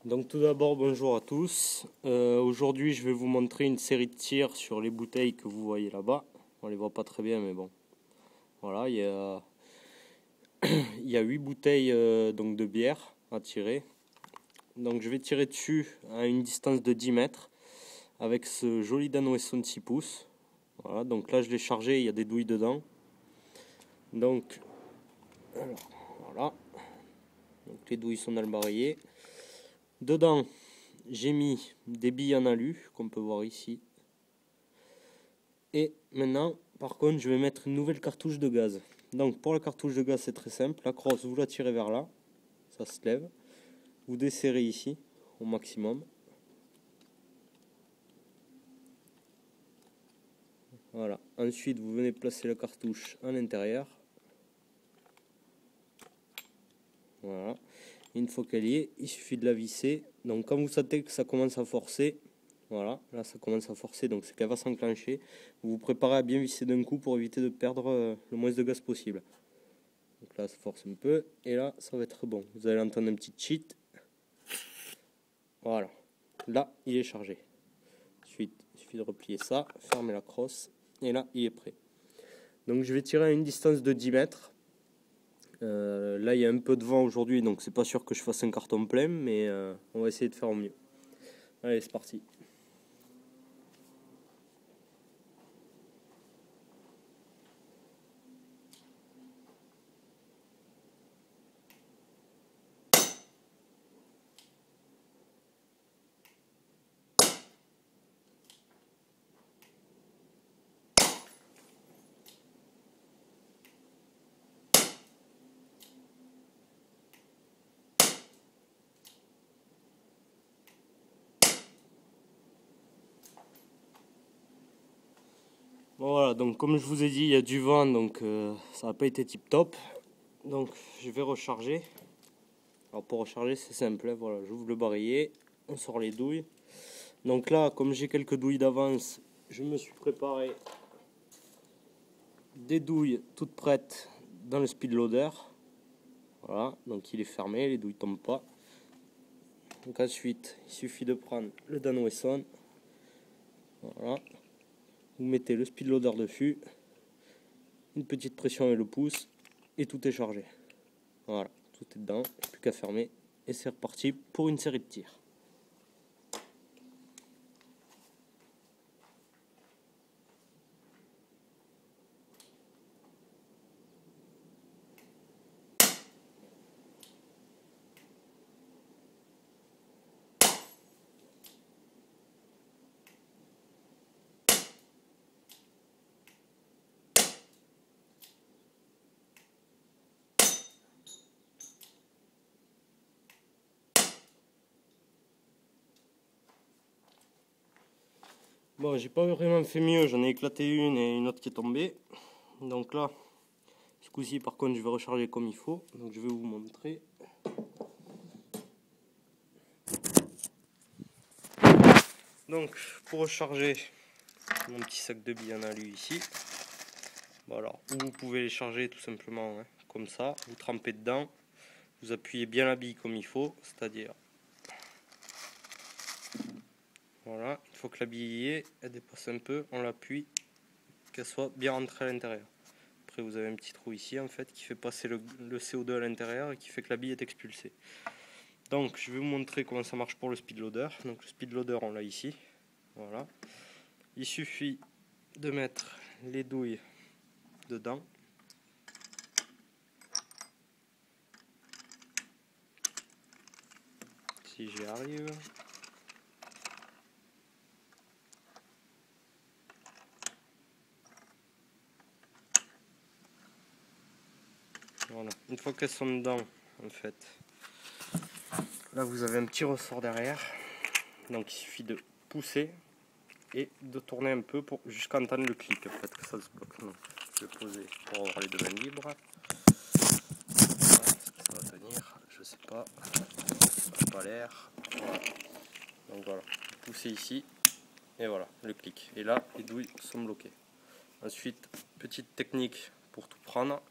Donc tout d'abord bonjour à tous. Aujourd'hui je vais vous montrer une série de tirs sur les bouteilles que vous voyez là-bas. On les voit pas très bien mais bon. Voilà, il y a 8 bouteilles donc de bière à tirer. Donc je vais tirer dessus à une distance de 10 mètres avec ce joli Dan Wesson de 6 pouces. Voilà, donc là je l'ai chargé, il y a des douilles dedans. Donc voilà. Donc les douilles sont dans le barillet. Dedans, j'ai mis des billes en alu, qu'on peut voir ici. Et maintenant, par contre, je vais mettre une nouvelle cartouche de gaz. Donc pour la cartouche de gaz, c'est très simple. La crosse, vous la tirez vers là, ça se lève. Vous desserrez ici, au maximum. Voilà. Ensuite, vous venez placer la cartouche à l'intérieur. Voilà. Une fois qu'elle y est, il suffit de la visser. Donc quand vous sentez que ça commence à forcer, voilà, là ça commence à forcer, donc c'est qu'elle va s'enclencher. Vous vous préparez à bien visser d'un coup pour éviter de perdre le moins de gaz possible. Donc là ça force un peu, et là ça va être bon. Vous allez entendre un petit cheat. Voilà, là il est chargé. Ensuite, il suffit de replier ça, fermer la crosse, et là il est prêt. Donc je vais tirer à une distance de 10 mètres. Là il y a un peu de vent aujourd'hui, donc c'est pas sûr que je fasse un carton plein, mais on va essayer de faire au mieux. Allez, c'est parti. Bon, voilà, donc comme je vous ai dit, il y a du vent, donc ça n'a pas été tip top. Donc je vais recharger. Alors pour recharger, c'est simple, hein, voilà, j'ouvre le barillet, on sort les douilles. Donc là, comme j'ai quelques douilles d'avance, je me suis préparé des douilles toutes prêtes dans le speed loader. Voilà, donc il est fermé, les douilles ne tombent pas. Donc ensuite, il suffit de prendre le Dan Wesson. Voilà. Vous mettez le speed loader dessus, une petite pression avec le pouce, et tout est chargé. Voilà, tout est dedans, plus qu'à fermer, et c'est reparti pour une série de tirs. Bon, j'ai pas vraiment fait mieux, j'en ai éclaté une et une autre qui est tombée. Donc là, ce coup-ci, par contre, je vais recharger comme il faut. Donc je vais vous montrer. Donc, pour recharger mon petit sac de billes en alu ici. Voilà, vous pouvez les charger tout simplement hein, comme ça. Vous trempez dedans, vous appuyez bien la bille comme il faut, c'est-à-dire voilà, il faut que la bille y est, elle dépasse un peu, on l'appuie, qu'elle soit bien rentrée à l'intérieur. Après vous avez un petit trou ici en fait qui fait passer le CO2 à l'intérieur et qui fait que la bille est expulsée. Donc je vais vous montrer comment ça marche pour le speed loader. Donc le speed loader on l'a ici. Voilà. Il suffit de mettre les douilles dedans. Si j'y arrive. Voilà. Une fois qu'elles sont dedans, en fait, là vous avez un petit ressort derrière. Donc il suffit de pousser et de tourner un peu pour jusqu'à entendre le clic en fait que ça se bloque. Donc, je vais poser pour avoir les deux mains libres. Voilà, est-ce que ça va tenir? Je sais pas. Ça n'a pas l'air. Voilà. Donc voilà, poussez ici et voilà le clic. Et là les douilles sont bloquées. Ensuite, petite technique pour tout prendre.